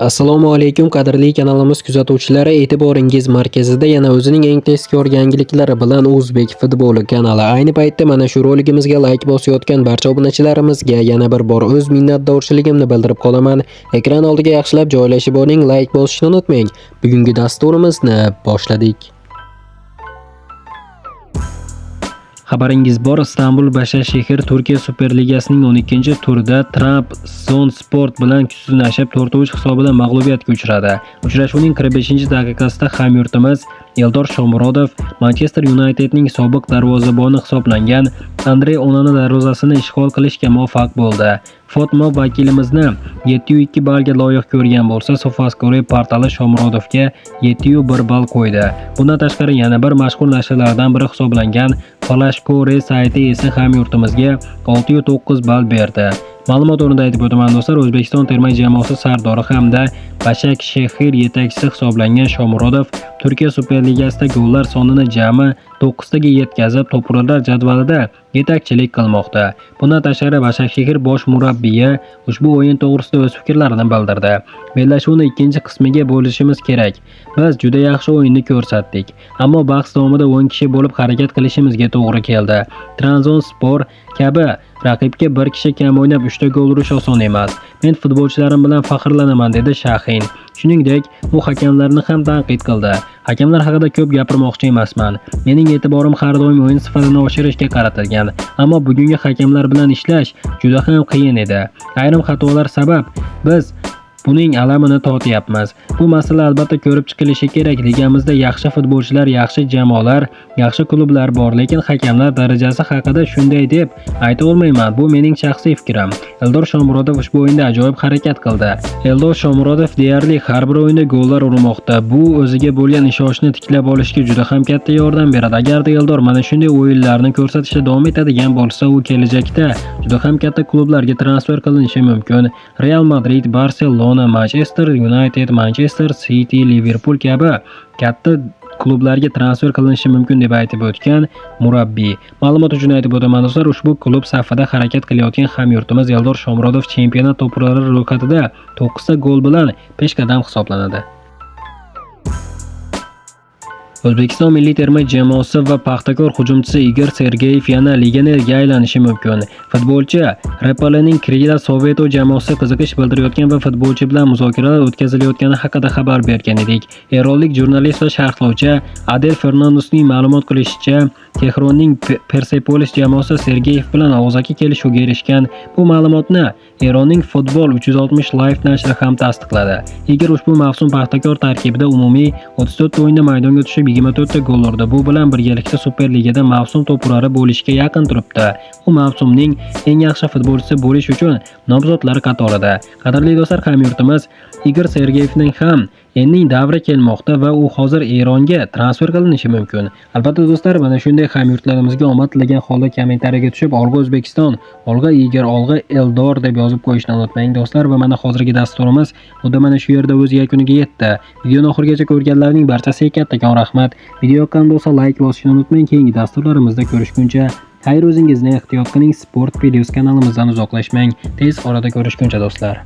Assalomu alaykum qadrli kanalimiz kuzatuvchilari, e'tiboringiz markazida yana o'zining eng tezkor yangiliklari bilan O'zbek futboli kanali. Ayni paytda mana shu roligimizga like bosayotgan barcha obunachilarimizga yana bir bor o'z minnatdorchiligimni bildirib qolaman. Ekran oldiga yaxshilab joylashib oling, like bosishni unutmang. Bugungi dasturimizni boshladik. Xabaringiz bor, Istanbul Başakşehir Turkiya Superligasining 12-turida Trabzonspor bilan kuchsizlashib 4-3 hisobida mag'lubiyatga uchradi. Uchrashuvning 45-daqiqasida hamyurtimiz Eldor Shomurodov Manchester Unitedning sobiq darvozaboni hisoblangan Andrey Onana darvozasini ishg'ol qilishga muvaffaq bo'ldi. Fotmo vakilimizni 7.2 ballga loyiq ko'rgan bo'lsa, SofaScore portali Shomurodovga 7.1 ball qo'ydi. Bundan tashqari yana bir mashhur nashrlardan biri hisoblangan Flashcore sayti esa hamyurtimizga 6.9 ball berdi. Ma'lumot o'rnida aytib o'taman do'stlar, O'zbekiston terma jamoasi sardori hamda Başakşehir yetakchisi hisoblangan Shomurodov Turkiya Superligasida gollar sonini jami 9 taga yetkazib, to'purlar jadvalida yetakchilik qilmoqda. Bundan tashqari Başakşehir bosh murabbiyi ushbu o'yin to'g'risida o'z fikrlarini bildirdi. Bellashuvni ikkinchi qismiga bo'lishimiz kerak. Biz juda yaxshi o'yinni ko'rsatdik, ammo bahs davomida 10 kishi bo'lib harakat qilishimizga to'g'ri keldi. Trabzonspor kabi raqibga bir kishi kam o'ynab 3 ta gol urish oson emas. Men futbolchilarim bilan faxrlanaman, dedi Shahin. Shuningdek, u hakamlarni ham tanqid qildi. Hakamlar haqida ko'p gapirmoqchi emasman. Mening e'tiborim har doim o'yin sifatini oshirishga qaratilgan, ammo bugungi hakamlar bilan ishlash juda ham qiyin edi. Ayrim xatolar sabab biz buning alamini tortyapmiz. Bu masala albatta ko'rib chiqilishi kerak. Ligamizda yaxshi futbolchilar, yaxshi jamoalar, yaxshi klublar bor, lekin hakamlar darajasi haqida shunday deb ayta olmayman. Bu mening shaxsiy fikrim. Eldor Shomurodov ushbu o'yinda ajoyib harakat qildi. Eldor Shomurodov deyarli har bir o'yinda gollar urmoqda. Bu o'ziga bo'lgan ishonchni tiklab olishga juda ham katta yordam beradi. Agarda Eldor mana shunday o'yinlarni ko'rsatishda davom etadigan bo'lsa, u kelajakda juda ham katta klublarga transfer qilinishi mumkin. Real Madrid, Barcelona, Manchester United, Manchester City, Liverpool kabi katta klublarga transfer qilinishi mumkin deb aytib o'tgan murabbiy. Ma'lumot uchun aytib o'taman do'stlar, ushbu klub safida harakat qilayotgan hamyurtimiz Eldor Shomurodov chempionat to'purlari ro'yxatida 9 ta gol bilan peshqadam hisoblanadi. O'zbekiston milliy terma jamoasi va Paxtakor hujumchisi Igor Sergeyev yana legionerga aylanishi mumkin. Futbolchi Repalening Krila Soveto jamoasi qiziqish bildirayotgan va futbolchi bilan muzokaralar o'tkazilayotgani haqida xabar bergan edik. Eronlik jurnalist va sharhlovchi Adel Fernandesning ma'lumot qilishicha, Tehronning Persepolis jamoasi Sergeyev bilan og'zaki kelishuvga erishgan. Bu ma'lumotni Eronning Futbol 360 Live nashri ham tasdiqladi. Igor ushbu mavsum Paxtakor tarkibida umumiy 34 o'yinda maydonga tushib 24 ta gol urdi. Bu bilan birgalikda Superligada mavsum to'purari bo'lishga yaqin turibdi. U mavsumning eng yaxshi futbolchisi bo'lish uchun nomzodlar qatorida. Qadrli do'stlar, hamyurtimiz Igor Sergeyevning ham endi davri kelmoqda va u hozir Eronga transfer qilinishi mumkin. Albatta do'stlar, mana shunday hamyurtlarimizga omad tilagan holda kommentariyaga tushib, olg'a O'zbekiston, olg'a Igor, olg'a Eldor deb yozib qo'yishni unutmang do'stlar. Va mana hozirgi dasturimiz mana shu yerda o'z yakuniga yetdi. Videoni oxirigacha ko'rganlarning barchasiga kattakon rahmat. Video yoqqan bo'lsa like bosishni unutmang. Keyingi dasturlarimizda ko'rishguncha xayr, o'zingizni ehtiyot qiling. Sport Videos kanalimizdan uzoqlashmang. Tez orada ko'rishguncha do'stlar.